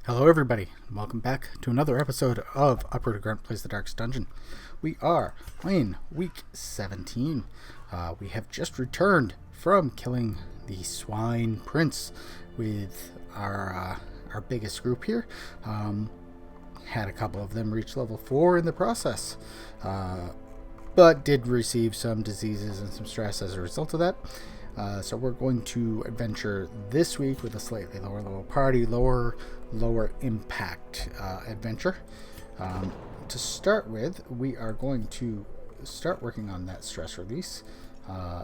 Hello everybody, and welcome back to another episode of Apprentice the Darkest Dungeon. We are in week 17. We have just returned from killing the Swine Prince with our biggest group here. Had a couple of them reach level 4 in the process, but did receive some diseases and some stress as a result of that. So we're going to adventure this week with a slightly lower level party, lower impact adventure. To start with, we are going to start working on that stress release.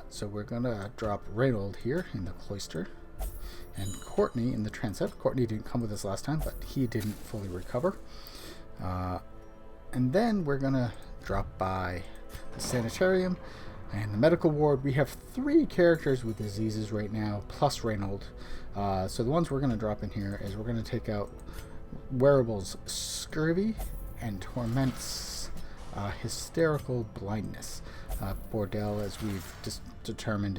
So we're going to drop Reynold here in the cloister and Courtney in the transept. Courtney didn't come with us last time, but he didn't fully recover. And then we're going to drop by the sanitarium and the medical ward. We have 3 characters with diseases right now, plus Reynold. So the ones we're going to drop in here is we're going to take out Wearable's Scurvy and Torment's Hysterical Blindness. Bordel, as we've determined,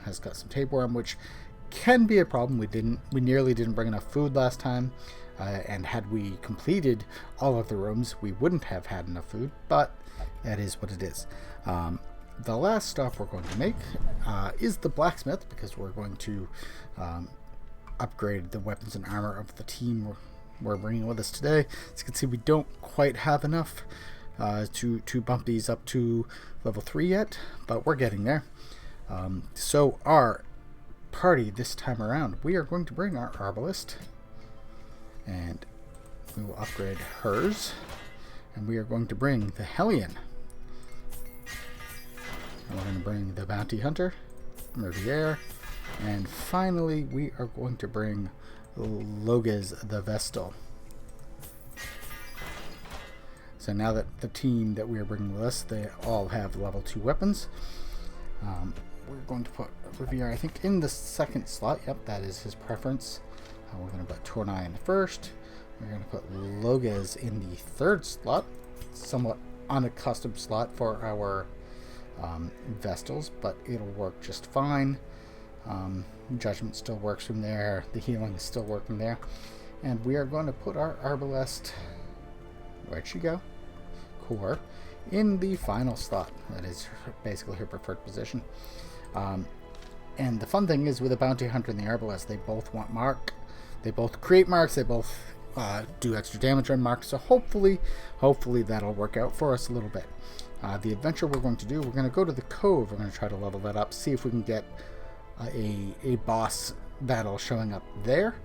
has got some tapeworm, which can be a problem. We nearly didn't bring enough food last time, and had we completed all of the rooms, we wouldn't have had enough food, but that is what it is. The last stop we're going to make is the blacksmith, because we're going to upgrade the weapons and armor of the team we're bringing with us today. As you can see, we don't quite have enough to bump these up to level 3 yet, but we're getting there. So our party this time around, we are going to bring our Arbalest, and we will upgrade hers, and we are going to bring the Hellion. We're going to bring the Bounty Hunter, Riviere, and finally we are going to bring Loges the Vestal. So now that the team that we are bringing with us, they all have level 2 weapons. We're going to put Riviere, I think, in the second slot. Yep, that is his preference. We're going to put Tournai in the first. We're going to put Loges in the third slot. Somewhat unaccustomed slot for our Vestals, but it'll work just fine. Judgment still works from there. The healing is still working there. And we are going to put our Arbalest, where'd she go? Couer, in the final slot. That is basically her preferred position. And the fun thing is, with the Bounty Hunter and the Arbalest, they both want mark. They both create marks. They both do extra damage on marks. So hopefully that'll work out for us a little bit. The adventure we're going to do, we're going to go to the Cove. We're going to try to level that up, see if we can get a boss battle showing up there.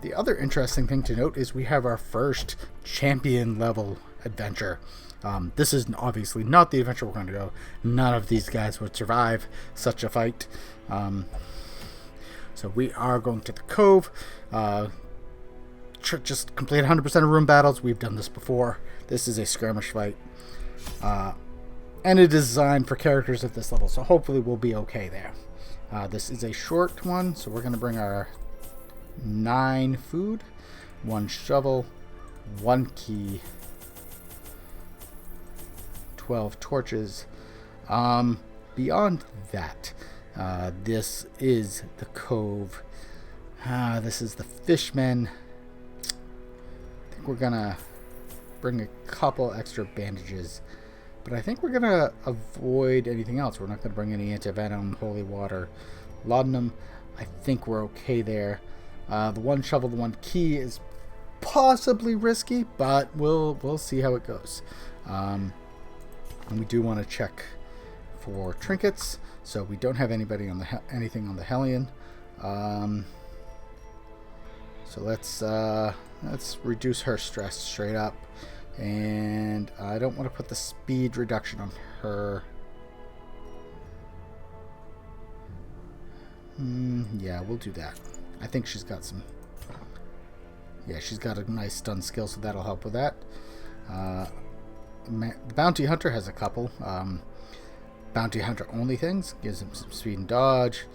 The other interesting thing to note is we have our first champion level adventure. This is obviously not the adventure we're going to go. None of these guys would survive such a fight. So we are going to the Cove. Just complete 100% of room battles. We've done this before. This is a skirmish fight. And it is designed for characters at this level, so hopefully we'll be okay there. This is a short one, so we're going to bring our 9 food, 1 shovel, 1 key, 12 torches. Beyond that, this is the Cove. This is the Fishmen. I think we're going to bring a couple extra bandages, but I think we're going to avoid anything else. We're not going to bring any antivenom, holy water, laudanum. I think we're okay there. The 1 shovel, the 1 key is possibly risky, but we'll see how it goes. And we do want to check for trinkets, so we don't have anybody on anything on the Hellion. So let's reduce her stress straight up. And I don't want to put the speed reduction on her. Yeah, we'll do that. I think she's got some... Yeah, she's got a nice stun skill, so that'll help with that. The Bounty Hunter has a couple. Bounty Hunter only things. Gives him some speed and dodge.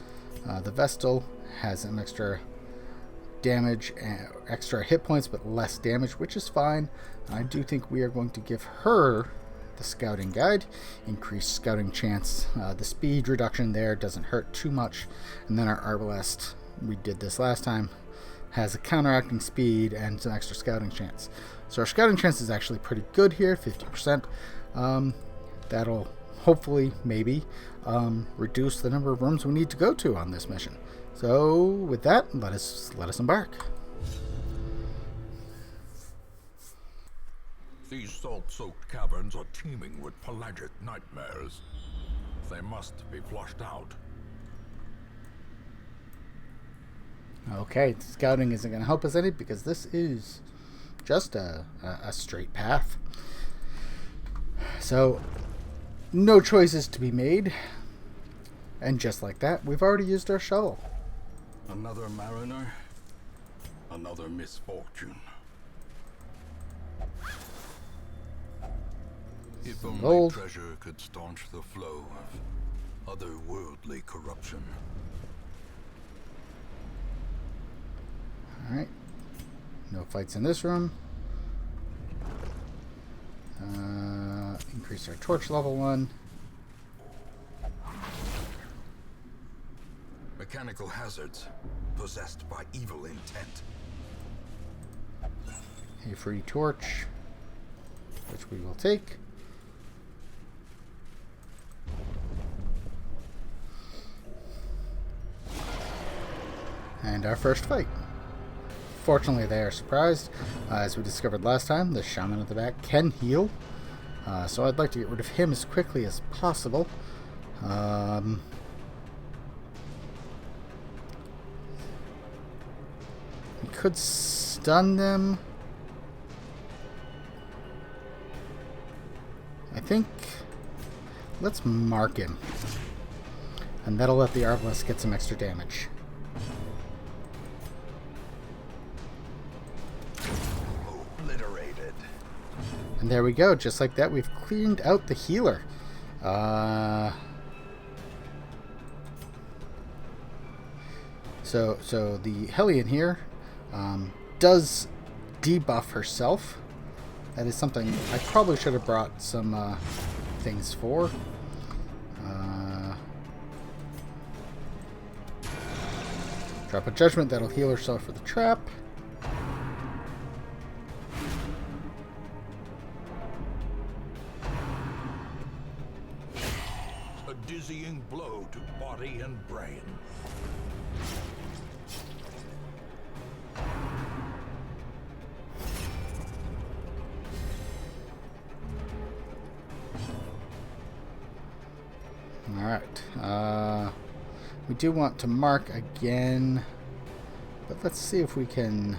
The Vestal has some extra damage, extra hit points, but less damage, which is fine. I do think we are going to give her the scouting guide, increased scouting chance. The speed reduction there doesn't hurt too much. And then our Arbalest, we did this last time, has a counteracting speed and some extra scouting chance. So our scouting chance is actually pretty good here, 50%. That'll hopefully, maybe, reduce the number of rooms we need to go to on this mission. So with that, let us embark. These salt-soaked caverns are teeming with pelagic nightmares. They must be flushed out. Okay, scouting isn't going to help us any because this is just a straight path. So, no choices to be made. And just like that, we've already used our shovel. Another mariner, another misfortune. If only Gold. treasure could staunch the flow of otherworldly corruption. Alright. No fights in this room. Increase our torch level 1. Mechanical hazards possessed by evil intent. A free torch, which we will take. And our first fight. Fortunately, they are surprised. As we discovered last time, the shaman at the back can heal. So I'd like to get rid of him as quickly as possible. We could stun them. I think let's mark him. And that'll let the Arbalest get some extra damage. Obliterated. And there we go. Just like that, we've cleaned out the healer. So the Hellion here does debuff herself. That is something I probably should have brought some things for. Drop a judgment, that'll heal herself for the trap. A dizzying blow to body and brain. Alright, we do want to mark again, but let's see if we can...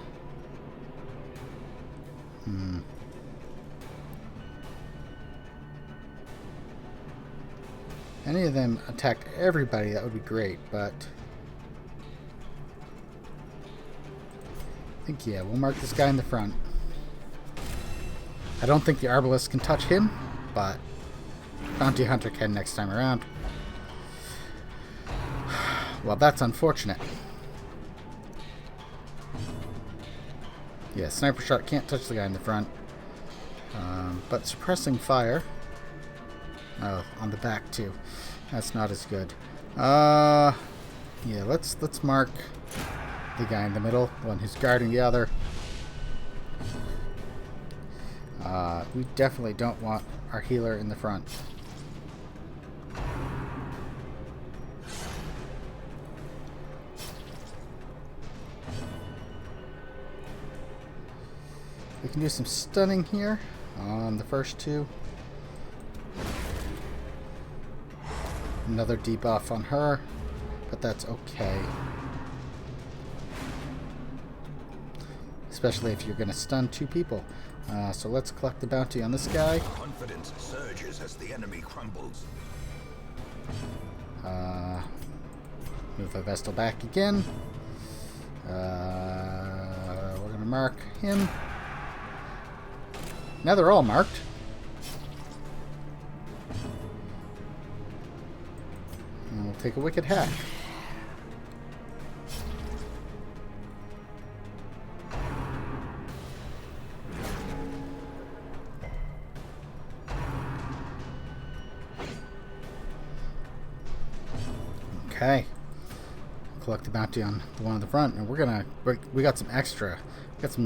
Any of them attacked everybody, that would be great, but... I think, yeah, we'll mark this guy in the front. I don't think the Arbalest can touch him, but Bounty Hunter can next time around. Well, that's unfortunate. Yeah, Sniper Shot can't touch the guy in the front. But suppressing fire... Oh, on the back too. That's not as good. Yeah, let's mark the guy in the middle, the one who's guarding the other. We definitely don't want our healer in the front. We can do some stunning here on the first two. Another debuff on her, but that's okay. Especially if you're going to stun two people. So let's collect the bounty on this guy. Confidence surges as the enemy crumbles. Move the Vestal back again. We're going to mark him. Now they're all marked. And we'll take a wicked hack. Okay. collect the bounty on the one on the front, and we got some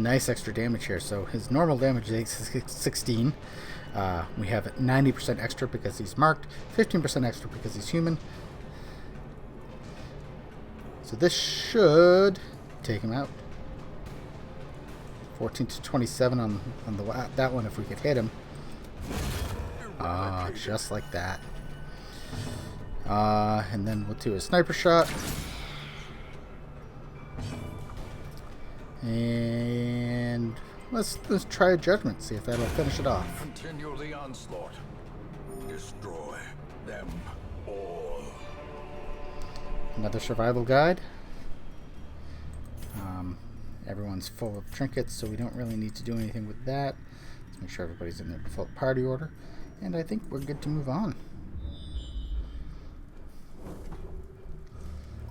nice extra damage here. So his normal damage is 16. We have 90% extra because he's marked, 15% extra because he's human. So this should take him out. 14 to 27 on that one if we could hit him. Just like that. And then we'll do a sniper shot. And let's try a judgment, see if that'll finish it off. Continue the onslaught. Destroy them all. Another survival guide. Everyone's full of trinkets, so we don't really need to do anything with that. Let's make sure everybody's in their default party order. And I think we're good to move on.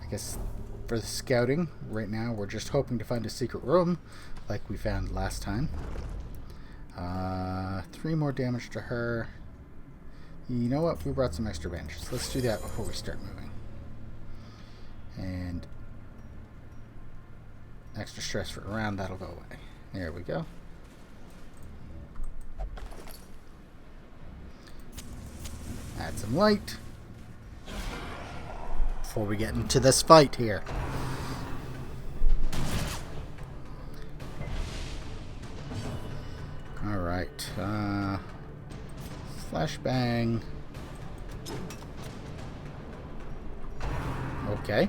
I guess for the scouting, right now we're just hoping to find a secret room like we found last time. 3 more damage to her. You know what? We brought some extra bandages. Let's do that before we start moving. And extra stress for a round, that'll go away. There we go. Add some light before we get into this fight here. Alright. Flashbang. Okay.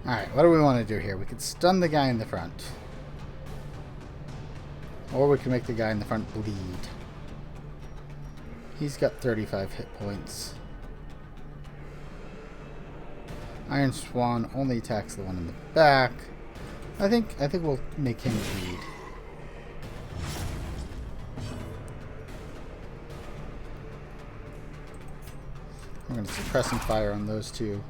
Alright, what do we want to do here? We could stun the guy in the front. Or we can make the guy in the front bleed. He's got 35 hit points. Iron Swan only attacks the one in the back. I think we'll make him bleed. We're going to suppress some fire on those two.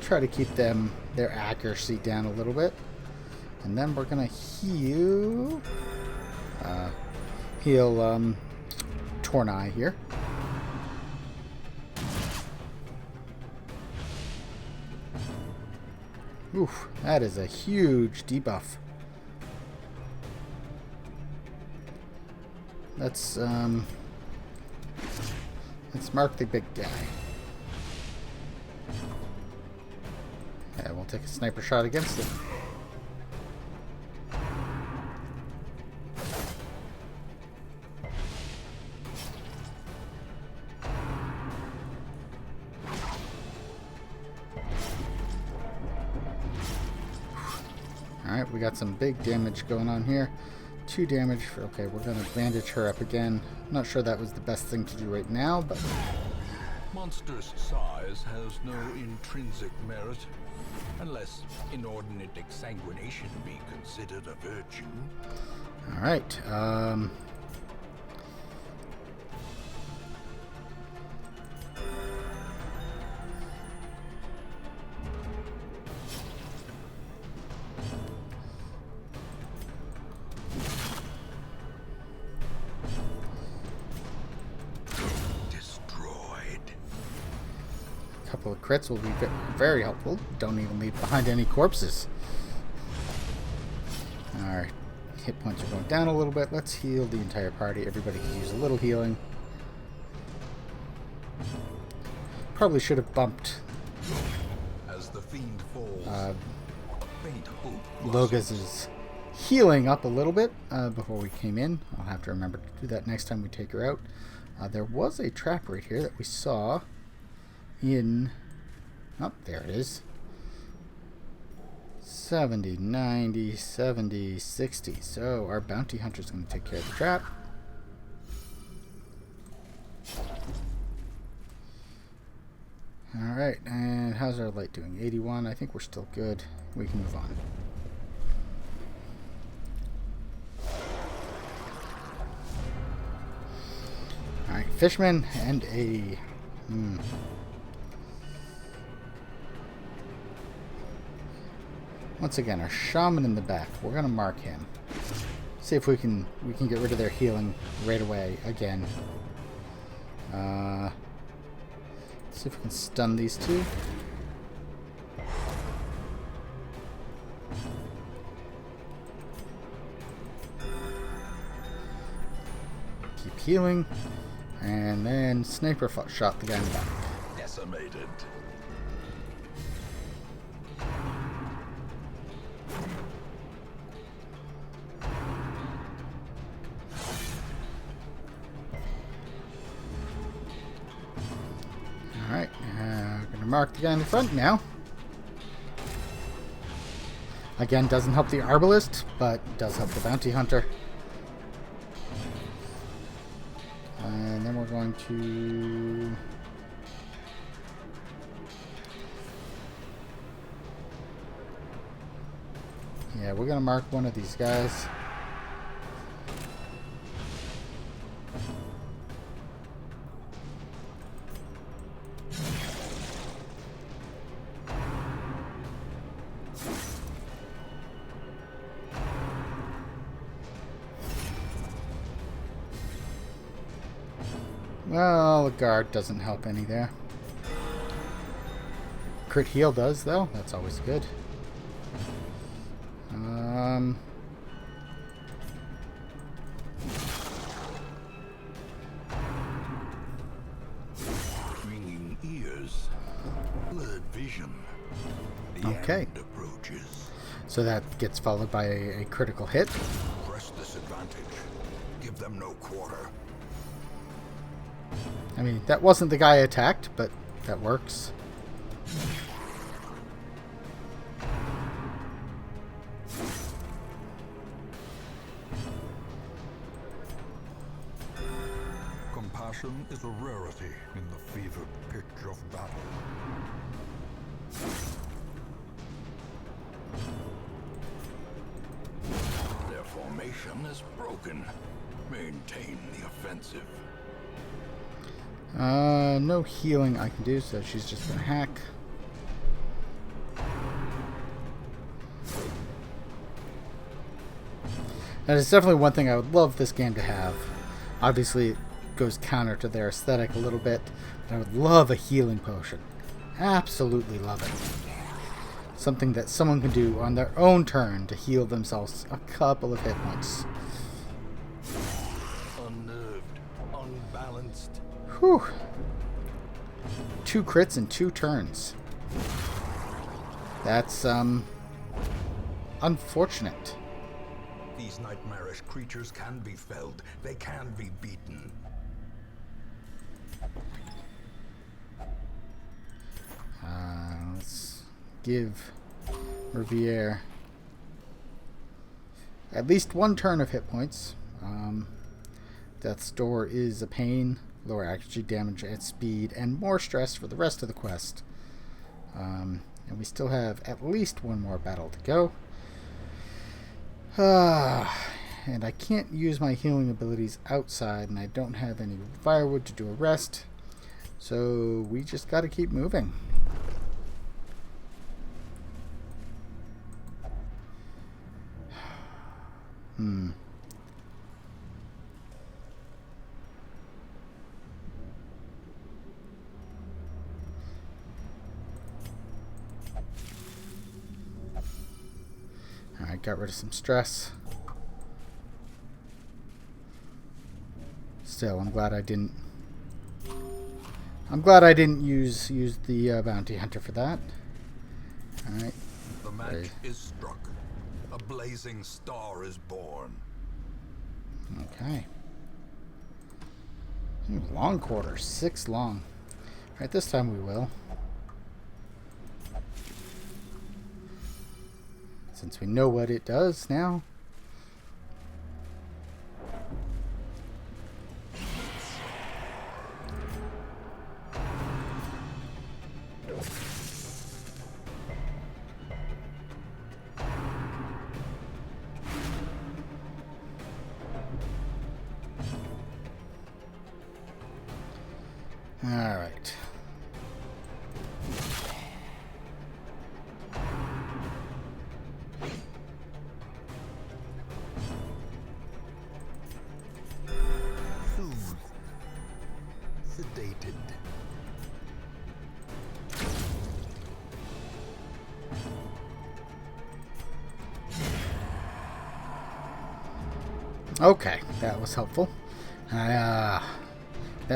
Try to keep their accuracy down a little bit, and then we're gonna heal Tournai here. Oof, that is a huge debuff. Let's mark the big guy. Yeah, we'll take a sniper shot against it. Alright, we got some big damage going on here. 2 damage for, okay, we're going to bandage her up again. Not sure that was the best thing to do right now, but... Monstrous size has no intrinsic merit, unless inordinate exsanguination be considered a virtue. Alright, couple of crits will be very helpful. Don't even leave behind any corpses. Alright, hit points are going down a little bit. Let's heal the entire party. Everybody can use a little healing. Probably should have bumped As the fiend falls, faint hope Loga's healing up a little bit before we came in. I'll have to remember to do that next time we take her out. There was a trap right here that we saw in, oh, there it is. 70, 90, 70, 60. So our bounty hunter is going to take care of the trap. Alright, and how's our light doing? 81. I think we're still good. We can move on. Alright, Fishman and a... Once again, our shaman in the back. We're gonna mark him. See if we can get rid of their healing right away again. See if we can stun these two. Keep healing, and then sniper shot the guy in the back. Decimated. Alright, we're going to mark the guy in the front now. Again, doesn't help the Arbalest, but does help the bounty hunter. And then we're going to... yeah, we're going to mark one of these guys. Well, the guard doesn't help any there. Crit heal does, though. That's always good. Ringing ears. Blurred vision. The Okay. end approaches. So that gets followed by a critical hit. Press this advantage. Give them no quarter. I mean, that wasn't the guy I attacked, but that works. Compassion is a rarity in the fevered pitch of battle. Their formation is broken. Maintain the offensive. No healing I can do, so she's just gonna hack. That is definitely one thing I would love this game to have. Obviously, it goes counter to their aesthetic a little bit, but I would love a healing potion. Absolutely love it. Something that someone can do on their own turn to heal themselves a couple of hit points. Unnerved, unbalanced. Whew. 2 crits in 2 turns. That's, unfortunate. These nightmarish creatures can be felled. They can be beaten. Let's give Riviere at least 1 turn of hit points. Death's Door is a pain. Lower accuracy, damage at speed, and more stress for the rest of the quest. And we still have at least 1 more battle to go. And I can't use my healing abilities outside, and I don't have any firewood to do a rest. So we just got to keep moving. Alright, got rid of some stress. Still, I'm glad I didn't use the bounty hunter for that. Alright. The match is struck. A blazing star is born. Okay. Long quarter, 6 long. Alright, this time we will. Since we know what it does now. All right. sedated. Okay, that was helpful. That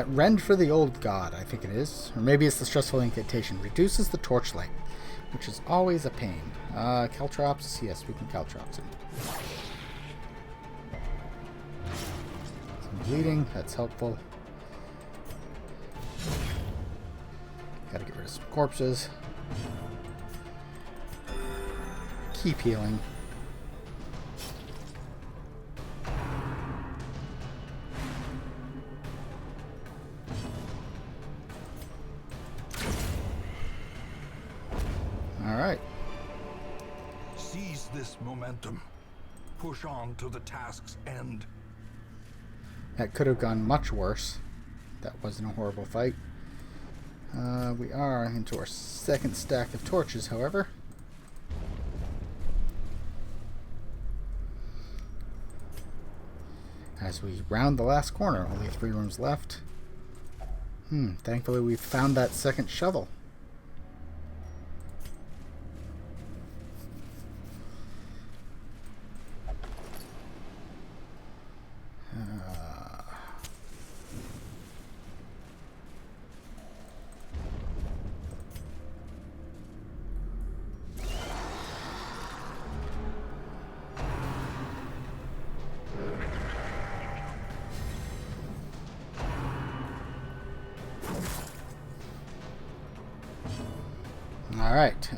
rend for the old god, I think it is. Or maybe it's the stressful incantation. Reduces the torchlight, which is always a pain. Caltrops? Yes, we can Caltrops him. Some bleeding, that's helpful. Gotta get rid of some corpses. Keep healing. Alright. Seize this momentum. Push on to the task's end. That could have gone much worse. That wasn't a horrible fight. We are into our second stack of torches, however. As we round the last corner, only 3 rooms left. Thankfully we found that second shovel. Alright,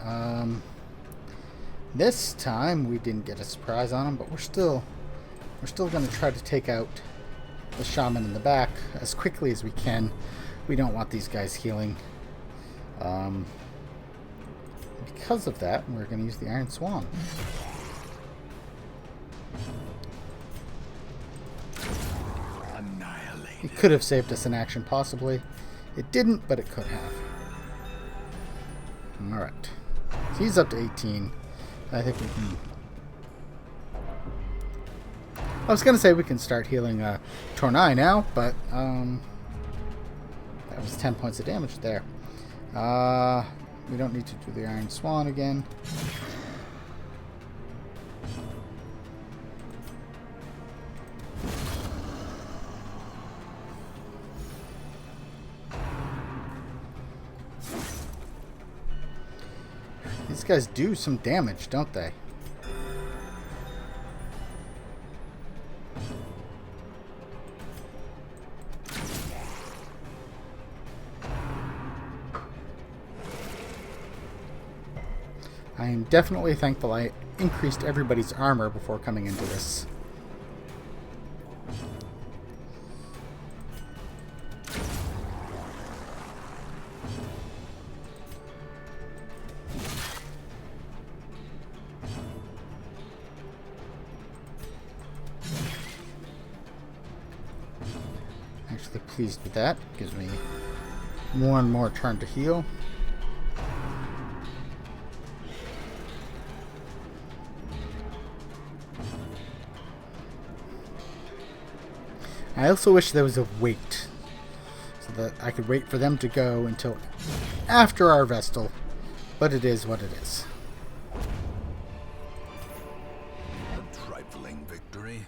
this time we didn't get a surprise on him, but we're still going to try to take out the shaman in the back as quickly as we can. We don't want these guys healing. Because of that, we're going to use the Iron Swan. Annihilated. It could have saved us in action, possibly. It didn't, but it could have. Alright. So he's up to 18. I think we can... I was going to say we can start healing Tournai now, but that was 10 points of damage there. We don't need to do the Iron Swan again. These guys do some damage, don't they? I am definitely thankful I increased everybody's armor before coming into this. Actually pleased with that. Gives me one more turn to heal. I also wish there was a wait, so that I could wait for them to go until after our Vestal, but it is what it is. A trifling victory,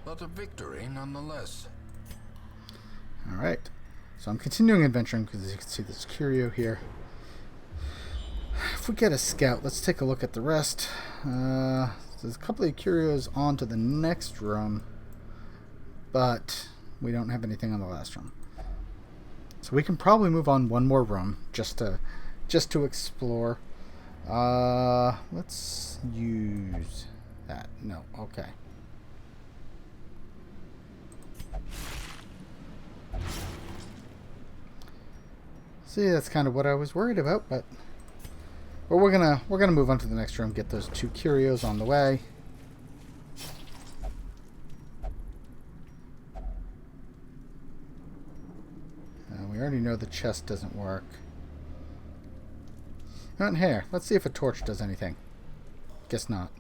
but a victory nonetheless. Alright, so I'm continuing adventuring because as you can see this curio here. If we get a scout, let's take a look at the rest. There's a couple of curios on to the next room, but we don't have anything on the last room. So we can probably move on one more room just to explore. Let's use that. No, okay. See, that's kind of what I was worried about, but we're gonna move on to the next room, get those 2 curios on the way. We already know the chest doesn't work. And here, let's see if a torch does anything. Guess not.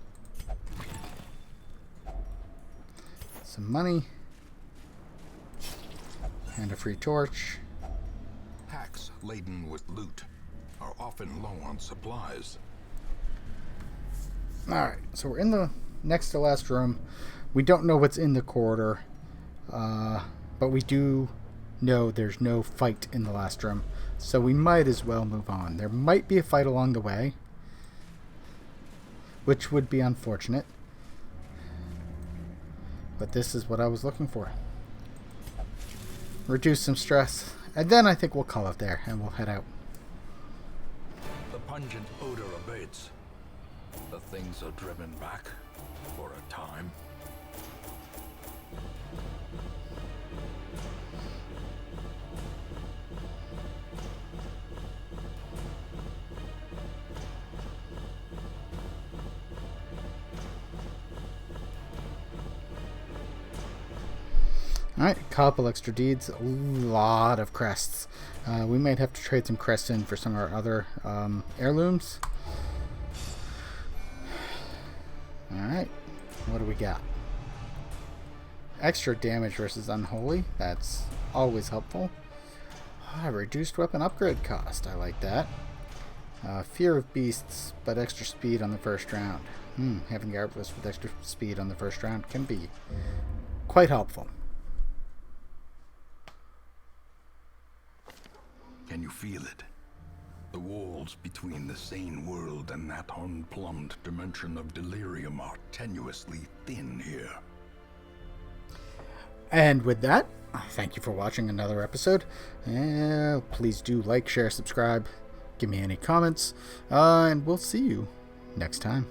Some money. And a free torch. Packs laden with loot are often low on supplies. Alright, so we're in the next to last room. We don't know what's in the corridor, but we do know there's no fight in the last room, so we might as well move on. There might be a fight along the way, which would be unfortunate, but this is what I was looking for. Reduce some stress, and then I think we'll call it there, and we'll head out. The pungent odor abates. The things are driven back for a time. Alright, a couple extra deeds, a lot of crests. We might have to trade some crests in for some of our other heirlooms. Alright, what do we got? Extra damage versus unholy, that's always helpful. Reduced weapon upgrade cost, I like that. Fear of beasts, but extra speed on the first round. Having Arbalest with extra speed on the first round can be quite helpful. Can you feel it? The walls between the sane world and that unplumbed dimension of delirium are tenuously thin here. And with that, thank you for watching another episode. Please do like, share, subscribe, give me any comments, and we'll see you next time.